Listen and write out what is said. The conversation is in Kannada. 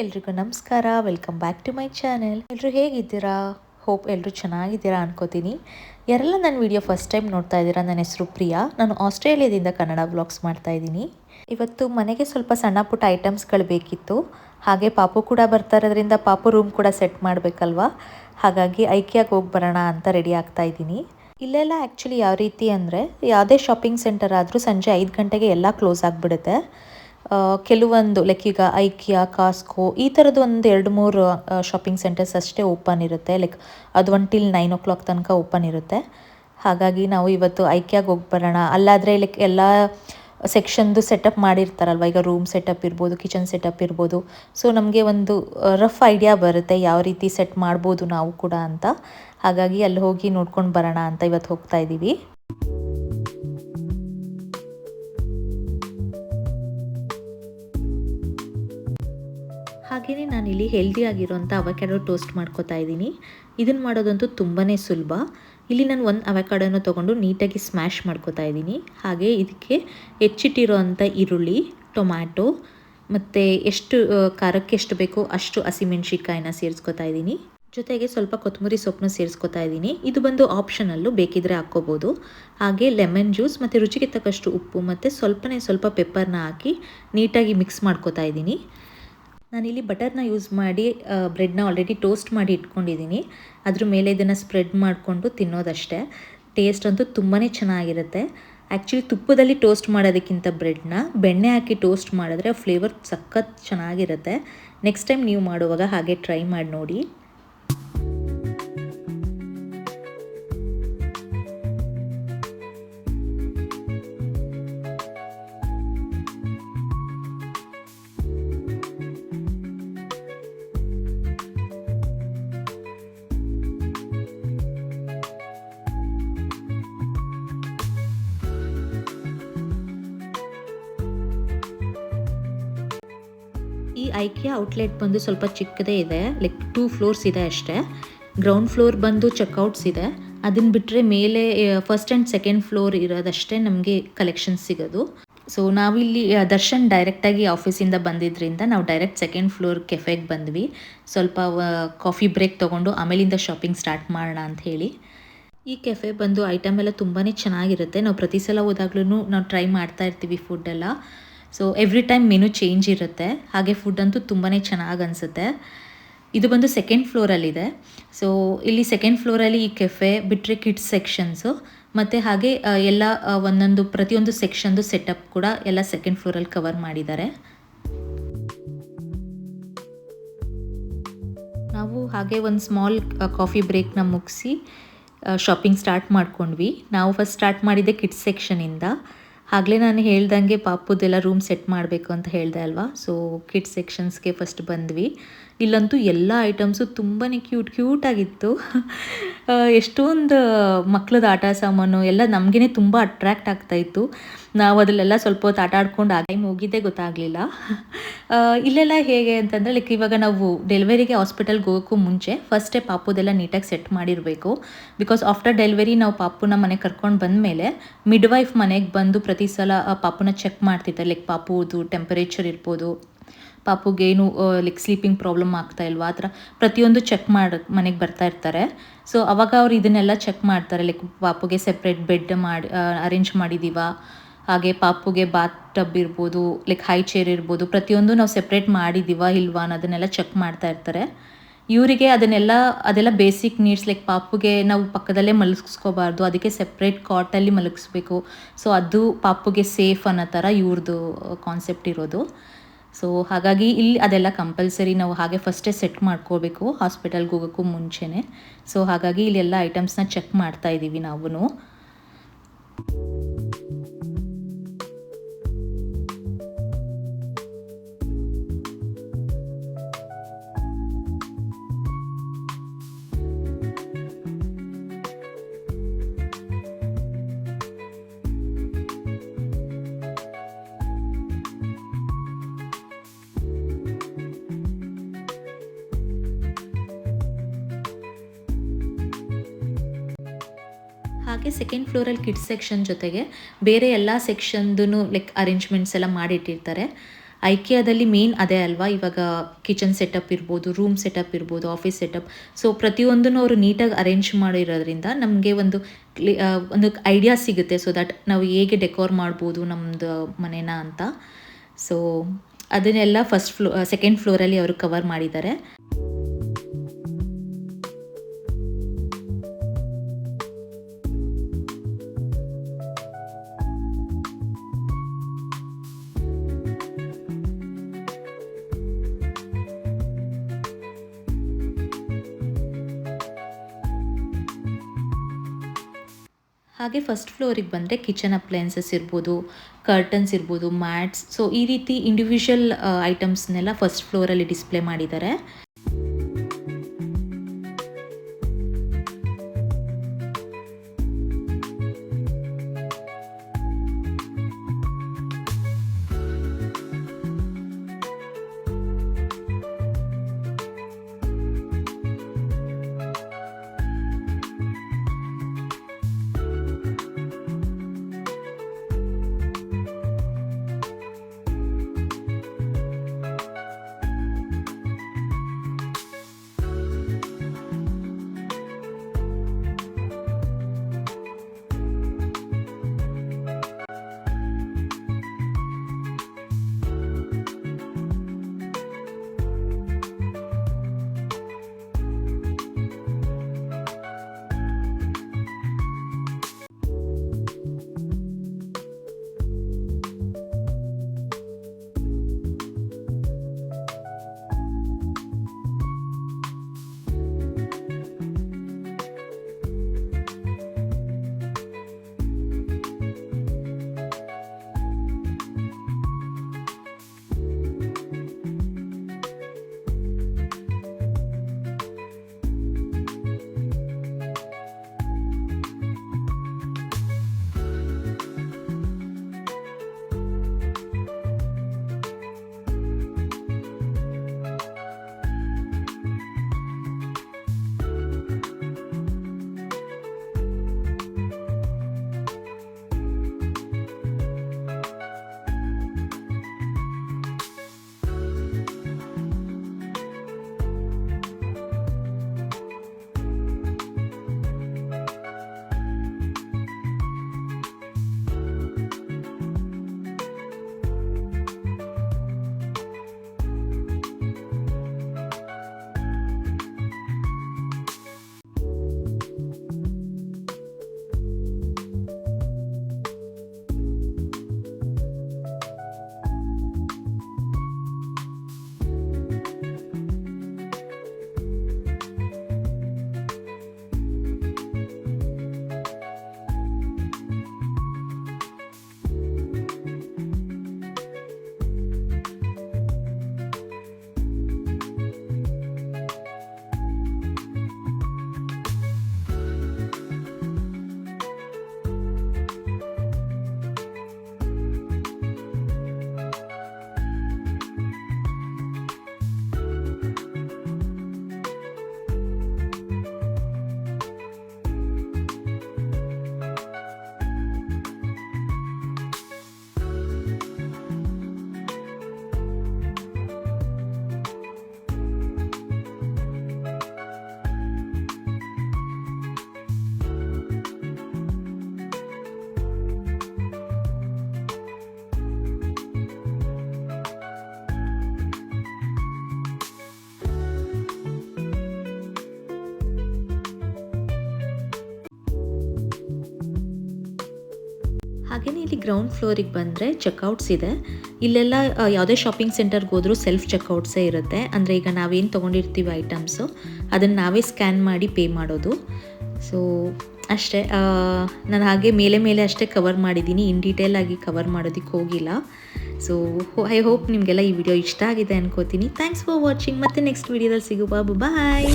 ಎಲ್ರಿಗೂ ನಮಸ್ಕಾರ. Welcome back to my channel. ಎಲ್ಲರೂ ಹೇಗಿದ್ದೀರಾ? ಹೋಪ್ ಎಲ್ಲರೂ ಚೆನ್ನಾಗಿದ್ದೀರಾ ಅನ್ಕೋತೀನಿ. ಯಾರೆಲ್ಲ ನನ್ನ ವಿಡಿಯೋ ಫಸ್ಟ್ ಟೈಮ್ ನೋಡ್ತಾ ಇದ್ದೀರಾ, ನನ್ನ ಹೆಸರು ಪ್ರಿಯಾ. ನಾನು ಆಸ್ಟ್ರೇಲಿಯಾದಿಂದ ಕನ್ನಡ ವ್ಲಾಗ್ಸ್ ಮಾಡ್ತಾ ಇದ್ದೀನಿ. ಇವತ್ತು ಮನೆಗೆ ಸ್ವಲ್ಪ ಸಣ್ಣ ಪುಟ್ಟ ಐಟಮ್ಸ್ಗಳು ಬೇಕಿತ್ತು. ಹಾಗೆ ಪಾಪು ಕೂಡ ಬರ್ತಾ ಇರೋದ್ರಿಂದ ಪಾಪು ರೂಮ್ ಕೂಡ ಸೆಟ್ ಮಾಡಬೇಕಲ್ವಾ, ಹಾಗಾಗಿ ಐಕಿಯಾಗೆ ಹೋಗಿ ಬರೋಣ ಅಂತ ರೆಡಿ ಆಗ್ತಾ ಇದ್ದೀನಿ. ಇಲ್ಲೆಲ್ಲ ಆ್ಯಕ್ಚುಲಿ ಯಾವ ರೀತಿ ಅಂದರೆ, ಯಾವುದೇ ಶಾಪಿಂಗ್ ಸೆಂಟರ್ ಆದರೂ ಸಂಜೆ 5 ಗಂಟೆಗೆ ಎಲ್ಲ ಕ್ಲೋಸ್ ಆಗಿಬಿಡುತ್ತೆ. ಕೆಲವೊಂದು ಲೈಕ್ ಈಗ ಐಕಿಯಾ, ಕಾಸ್ಕೋ ಈ ಥರದ್ದು ಒಂದು 2-3 ಶಾಪಿಂಗ್ ಸೆಂಟರ್ಸ್ ಅಷ್ಟೇ ಓಪನ್ ಇರುತ್ತೆ. ಲೈಕ್ ಅದು 1 till 9 o'clock ತನಕ ಓಪನ್ ಇರುತ್ತೆ. ಹಾಗಾಗಿ ನಾವು ಇವತ್ತು ಐಕಿಯಾಗೆ ಹೋಗಿ ಬರೋಣ. ಅಲ್ಲಾದರೆ ಲೈಕ್ ಎಲ್ಲ ಸೆಕ್ಷನ್ದು ಸೆಟಪ್ ಮಾಡಿರ್ತಾರಲ್ವ, ಈಗ ರೂಮ್ ಸೆಟಪ್ ಇರ್ಬೋದು, ಕಿಚನ್ ಸೆಟಪ್ ಇರ್ಬೋದು. ಸೊ ನಮಗೆ ಒಂದು ರಫ್ ಐಡಿಯಾ ಬರುತ್ತೆ ಯಾವ ರೀತಿ ಸೆಟ್ ಮಾಡ್ಬೋದು ನಾವು ಕೂಡ ಅಂತ. ಹಾಗಾಗಿ ಅಲ್ಲಿ ಹೋಗಿ ನೋಡ್ಕೊಂಡು ಬರೋಣ ಅಂತ ಇವತ್ತು ಹೋಗ್ತಾ ಇದ್ದೀವಿ. ಹಾಗೆಯೇ ನಾನಿಲ್ಲಿ ಹೆಲ್ದಿಯಾಗಿರೋಂಥ ಅವಕ್ಯಾಡೋ ಟೋಸ್ಟ್ ಮಾಡ್ಕೋತಾ ಇದ್ದೀನಿ. ಇದನ್ನು ಮಾಡೋದಂತೂ ತುಂಬಾ ಸುಲಭ. ಇಲ್ಲಿ ನಾನು ಒಂದು ಅವಕ್ಯಾಡೋನ ತೊಗೊಂಡು ನೀಟಾಗಿ ಸ್ಮ್ಯಾಶ್ ಮಾಡ್ಕೋತಾ ಇದ್ದೀನಿ. ಹಾಗೆ ಇದಕ್ಕೆ ಹೆಚ್ಚಿಟ್ಟಿರೋ ಅಂಥ ಈರುಳ್ಳಿ, ಟೊಮ್ಯಾಟೊ ಮತ್ತು ಎಷ್ಟು ಖಾರಕ್ಕೆ ಎಷ್ಟು ಬೇಕೋ ಅಷ್ಟು ಹಸಿಮೆಣ್ಸಿಕಾಯಿನ ಸೇರಿಸ್ಕೊತಾ ಇದ್ದೀನಿ. ಜೊತೆಗೆ ಸ್ವಲ್ಪ ಕೊತ್ತಂಬರಿ ಸೊಪ್ಪನ್ನ ಸೇರಿಸ್ಕೊತಾ ಇದ್ದೀನಿ. ಇದು ಬಂದು ಆಪ್ಷನಲ್ಲು, ಬೇಕಿದ್ರೆ ಹಾಕ್ಕೋಬೋದು. ಹಾಗೆ ಲೆಮನ್ ಜ್ಯೂಸ್ ಮತ್ತು ರುಚಿಗೆ ತಕ್ಕಷ್ಟು ಉಪ್ಪು ಮತ್ತು ಸ್ವಲ್ಪ ಪೆಪ್ಪರ್ನ ಹಾಕಿ ನೀಟಾಗಿ ಮಿಕ್ಸ್ ಮಾಡ್ಕೋತಾ ಇದ್ದೀನಿ. ನಾನಿಲ್ಲಿ ಬಟರ್ನ ಯೂಸ್ ಮಾಡಿ ಬ್ರೆಡ್ನ ಆಲ್ರೆಡಿ ಟೋಸ್ಟ್ ಮಾಡಿ ಇಟ್ಕೊಂಡಿದ್ದೀನಿ. ಅದ್ರ ಮೇಲೆ ಇದನ್ನು ಸ್ಪ್ರೆಡ್ ಮಾಡಿಕೊಂಡು ತಿನ್ನೋದಷ್ಟೇ. ಟೇಸ್ಟ್ ಅಂತೂ ತುಂಬಾ ಚೆನ್ನಾಗಿರುತ್ತೆ. ಆ್ಯಕ್ಚುಲಿ ತುಪ್ಪದಲ್ಲಿ ಟೋಸ್ಟ್ ಮಾಡೋದಕ್ಕಿಂತ ಬ್ರೆಡ್ನ ಬೆಣ್ಣೆ ಹಾಕಿ ಟೋಸ್ಟ್ ಮಾಡಿದ್ರೆ ಫ್ಲೇವರ್ ಸಖತ್ ಚೆನ್ನಾಗಿರುತ್ತೆ. ನೆಕ್ಸ್ಟ್ ಟೈಮ್ ನೀವು ಮಾಡುವಾಗ ಹಾಗೆ ಟ್ರೈ ಮಾಡಿ ನೋಡಿ. ಈ ಐಕಿಯಾ ಔಟ್ಲೆಟ್ ಬಂದು ಸ್ವಲ್ಪ ಚಿಕ್ಕದೇ ಇದೆ, ಲೈಕ್ 2 floors ಇದೆ ಅಷ್ಟೇ. ಗ್ರೌಂಡ್ ಫ್ಲೋರ್ ಬಂದು ಚೆಕ್ಔಟ್ಸ್ ಇದೆ. ಅದನ್ನು ಬಿಟ್ಟರೆ ಮೇಲೆ ಫಸ್ಟ್ ಆ್ಯಂಡ್ ಸೆಕೆಂಡ್ ಫ್ಲೋರ್ ಇರೋದಷ್ಟೇ ನಮಗೆ ಕಲೆಕ್ಷನ್ಸ್ ಸಿಗೋದು. ಸೊ ನಾವಿಲ್ಲಿ ದರ್ಶನ್ ಡೈರೆಕ್ಟಾಗಿ ಆಫೀಸಿಂದ ಬಂದಿದ್ದರಿಂದ ನಾವು ಡೈರೆಕ್ಟ್ ಸೆಕೆಂಡ್ ಫ್ಲೋರ್ ಕೆಫೆಗೆ ಬಂದ್ವಿ. ಸ್ವಲ್ಪ ಕಾಫಿ ಬ್ರೇಕ್ ತೊಗೊಂಡು ಆಮೇಲಿಂದ ಶಾಪಿಂಗ್ ಸ್ಟಾರ್ಟ್ ಮಾಡೋಣ ಅಂತ ಹೇಳಿ. ಈ ಕೆಫೆ ಬಂದು ಐಟಮ್ ಎಲ್ಲ ತುಂಬಾ ಚೆನ್ನಾಗಿರುತ್ತೆ. ನಾವು ಪ್ರತಿ ಸಲ ಹೋದಾಗ್ಲೂ ನಾವು ಟ್ರೈ ಮಾಡ್ತಾ ಇರ್ತೀವಿ ಫುಡ್ಡೆಲ್ಲ. So every time menu change ಇರುತ್ತೆ. ಹಾಗೆ ಫುಡ್ ಅಂತೂ ತುಂಬಾ ಚೆನ್ನಾಗಿ ಅನಿಸುತ್ತೆ. ಇದು ಬಂದು ಸೆಕೆಂಡ್ ಫ್ಲೋರಲ್ಲಿದೆ. ಸೊ ಇಲ್ಲಿ ಸೆಕೆಂಡ್ ಫ್ಲೋರಲ್ಲಿ ಈ ಕೆಫೆ ಬಿಟ್ಟರೆ ಕಿಡ್ಸ್ ಸೆಕ್ಷನ್ಸು ಮತ್ತು ಹಾಗೆ ಎಲ್ಲ ಪ್ರತಿಯೊಂದು ಸೆಕ್ಷನ್ದು ಸೆಟಪ್ ಕೂಡ ಎಲ್ಲ ಸೆಕೆಂಡ್ ಫ್ಲೋರಲ್ಲಿ ಕವರ್ ಮಾಡಿದ್ದಾರೆ. ನಾವು ಹಾಗೆ ಒಂದು ಸ್ಮಾಲ್ ಕಾಫಿ ಬ್ರೇಕ್ನ ಮುಗಿಸಿ ಶಾಪಿಂಗ್ ಸ್ಟಾರ್ಟ್ ಮಾಡ್ಕೊಂಡ್ವಿ. ನಾವು ಫಸ್ಟ್ ಸ್ಟಾರ್ಟ್ ಮಾಡಿದ್ದೆ ಕಿಡ್ಸ್ ಸೆಕ್ಷನಿಂದ. ಆಗಲೇ ನಾನು ಹೇಳ್ದಂಗೆ ಪಾಪುದೆಲ್ಲ ರೂಮ್ ಸೆಟ್ ಮಾಡಬೇಕು ಅಂತ ಹೇಳಿದೆ ಅಲ್ವಾ. ಸೊ ಕಿಡ್ಸ್ ಸೆಕ್ಷನ್ಸ್ಗೆ ಫಸ್ಟ್ ಬಂದ್ವಿ. ಇಲ್ಲಂತೂ ಎಲ್ಲ ಐಟಮ್ಸು ತುಂಬಾ ಕ್ಯೂಟಾಗಿತ್ತು. ಎಷ್ಟೊಂದು ಮಕ್ಕಳದ್ದು ಆಟ ಸಾಮಾನು ಎಲ್ಲ ನಮಗೇ ತುಂಬ ಅಟ್ರ್ಯಾಕ್ಟ್ ಆಗ್ತಾಯಿತ್ತು. ನಾವು ಅದರಲ್ಲೆಲ್ಲ ಸ್ವಲ್ಪ ಹೊತ್ತು ಆಟ ಆಡ್ಕೊಂಡು ಆ ಟೈಮ್ ಹೋಗಿದ್ದೇ ಗೊತ್ತಾಗಲಿಲ್ಲ. ಇಲ್ಲೆಲ್ಲ ಹೇಗೆ ಅಂತಂದರೆ, ಲೈಕ್ ಇವಾಗ ನಾವು ಡೆಲಿವರಿಗೆ ಹಾಸ್ಪಿಟಲ್ಗೆ ಹೋಗೋಕ್ಕೂ ಮುಂಚೆ ಫಸ್ಟೇ ಪಾಪುದೆಲ್ಲ ನೀಟಾಗಿ ಸೆಟ್ ಮಾಡಿರಬೇಕು. ಬಿಕಾಸ್ ಆಫ್ಟರ್ ಡೆಲಿವರಿ ನಾವು ಪಾಪುನ ಮನೆಗೆ ಕರ್ಕೊಂಡು ಬಂದಮೇಲೆ ಮಿಡ್ ವೈಫ್ ಮನೆಗೆ ಬಂದು ಪ್ರತಿ ಸಲ ಪಾಪುನ ಚೆಕ್ ಮಾಡ್ತಿರ್ತಾರೆ. ಲೈಕ್ ಪಾಪುದು ಟೆಂಪರೇಚರ್ ಇರ್ಬೋದು, ಪಾಪುಗೇನು ಲೈಕ್ ಸ್ಲೀಪಿಂಗ್ ಪ್ರಾಬ್ಲಮ್ ಆಗ್ತಾ ಇಲ್ವಾ, ಆ ಥರ ಪ್ರತಿಯೊಂದು ಚೆಕ್ ಮಾಡಿ ಮನೆಗೆ ಬರ್ತಾ ಇರ್ತಾರೆ. ಸೊ ಅವಾಗ ಅವ್ರು ಇದನ್ನೆಲ್ಲ ಚೆಕ್ ಮಾಡ್ತಾರೆ. ಲೈಕ್ ಪಾಪುಗೆ ಸೆಪ್ರೇಟ್ ಬೆಡ್ ಮಾಡಿ ಅರೇಂಜ್ ಮಾಡಿದ್ದೀವ, ಹಾಗೆ ಪಾಪುಗೆ ಬಾತ್ ಟಬ್ ಇರ್ಬೋದು, ಲೈಕ್ ಹೈ ಚೇರ್ ಇರ್ಬೋದು, ಪ್ರತಿಯೊಂದು ನಾವು ಸೆಪ್ರೇಟ್ ಮಾಡಿದ್ದೀವ ಇಲ್ವಾ ಅನ್ನೋದನ್ನೆಲ್ಲ ಚೆಕ್ ಮಾಡ್ತಾ ಇರ್ತಾರೆ. ಇವರಿಗೆ ಅದೆಲ್ಲ ಬೇಸಿಕ್ ನೀಡ್ಸ್. ಲೈಕ್ ಪಾಪುಗೆ ನಾವು ಪಕ್ಕದಲ್ಲೇ ಮಲಗಿಸ್ಕೋಬಾರ್ದು, ಅದಕ್ಕೆ ಸೆಪ್ರೇಟ್ ಕಾಟಲ್ಲಿ ಮಲಗಿಸ್ಬೇಕು. ಸೊ ಅದು ಪಾಪುಗೆ ಸೇಫ್ ಅನ್ನೋ ಥರ ಇವ್ರದ್ದು ಕಾನ್ಸೆಪ್ಟ್ ಇರೋದು. ಸೊ ಹಾಗಾಗಿ ಇಲ್ಲಿ ಅದೆಲ್ಲ ಕಂಪಲ್ಸರಿ ನಾವು ಹಾಗೆ ಫಸ್ಟೇ ಸೆಟ್ ಮಾಡ್ಕೋಬೇಕು ಹಾಸ್ಪಿಟಲ್ಗೆ ಹೋಗೋಕ್ಕೂ ಮುಂಚೆನೇ. ಸೊ ಹಾಗಾಗಿ ಇಲ್ಲೆಲ್ಲ ಐಟಮ್ಸ್ನ ಚೆಕ್ ಮಾಡ್ತಾ ಇದ್ದೀವಿ ನಾವು. ಹಾಗೆ ಸೆಕೆಂಡ್ ಫ್ಲೋರಲ್ಲಿ ಕಿಡ್ಸ್ ಸೆಕ್ಷನ್ ಜೊತೆಗೆ ಬೇರೆ ಎಲ್ಲ ಸೆಕ್ಷನ್ದು ಲೈಕ್ ಅರೇಂಜ್ಮೆಂಟ್ಸ್ ಎಲ್ಲ ಮಾಡಿಟ್ಟಿರ್ತಾರೆ. ಐಕಿಯಾದಲ್ಲಿ ಮೇನ್ ಅದೇ ಅಲ್ವಾ, ಇವಾಗ ಕಿಚನ್ ಸೆಟಪ್ ಇರ್ಬೋದು, ರೂಮ್ ಸೆಟಪ್ ಇರ್ಬೋದು, ಆಫೀಸ್ ಸೆಟಪ್, ಸೊ ಪ್ರತಿಯೊಂದನ್ನು ಅವರು ನೀಟಾಗಿ ಅರೇಂಜ್ ಮಾಡಿರೋದ್ರಿಂದ ನಮಗೆ ಒಂದು ಐಡಿಯಾ ಸಿಗುತ್ತೆ, ಸೊ ದಟ್ ನಾವು ಹೇಗೆ ಡೆಕೋರ್ ಮಾಡ್ಬೋದು ನಮ್ಮದು ಮನೇನ ಅಂತ. ಸೊ ಅದನ್ನೆಲ್ಲ ಸೆಕೆಂಡ್ ಫ್ಲೋರಲ್ಲಿ ಅವರು ಕವರ್ ಮಾಡಿದ್ದಾರೆ. ಹಾಗೆ ಫಸ್ಟ್ ಫ್ಲೋರಿಗೆ ಬಂದರೆ ಕಿಚನ್ ಅಪ್ಲಯನ್ಸಸ್ ಇರ್ಬೋದು, ಕರ್ಟನ್ಸ್ ಇರ್ಬೋದು, ಮ್ಯಾಟ್ಸ್, ಸೊ ಈ ರೀತಿ ಇಂಡಿವಿಜುವಲ್ ಐಟಮ್ಸ್ನೆಲ್ಲ ಫಸ್ಟ್ ಫ್ಲೋರಲ್ಲಿ ಡಿಸ್ಪ್ಲೇ ಮಾಡಿದ್ದಾರೆ. ಹಾಗೆಯೇ ಇಲ್ಲಿ ಗ್ರೌಂಡ್ ಫ್ಲೋರಿಗೆ ಬಂದರೆ ಚೆಕ್ಔಟ್ಸ್ ಇದೆ. ಇಲ್ಲೆಲ್ಲ ಯಾವುದೇ ಶಾಪಿಂಗ್ ಸೆಂಟರ್ಗೆ ಹೋದರೂ ಸೆಲ್ಫ್ ಚೆಕ್ಔಟ್ಸೇ ಇರುತ್ತೆ. ಅಂದರೆ ಈಗ ನಾವೇನು ತೊಗೊಂಡಿರ್ತೀವಿ ಐಟಮ್ಸು ಅದನ್ನು ನಾವೇ ಸ್ಕ್ಯಾನ್ ಮಾಡಿ ಪೇ ಮಾಡೋದು. ಸೊ ಅಷ್ಟೇ, ನಾನು ಹಾಗೆ ಮೇಲೆ ಅಷ್ಟೇ ಕವರ್ ಮಾಡಿದ್ದೀನಿ, ಇನ್ ಡೀಟೇಲ್ ಆಗಿ ಕವರ್ ಮಾಡೋದಕ್ಕೆ ಹೋಗಿಲ್ಲ. ಸೊ ಐ ಹೋಪ್ ನಿಮಗೆಲ್ಲ ಈ ವಿಡಿಯೋ ಇಷ್ಟ ಆಗಿದೆ ಅನ್ಕೋತೀನಿ. Thanks for watching. ಮತ್ತೆ ನೆಕ್ಸ್ಟ್ ವಿಡಿಯೋದಲ್ಲಿ ಸಿಗುವ. ಬಾಯ್.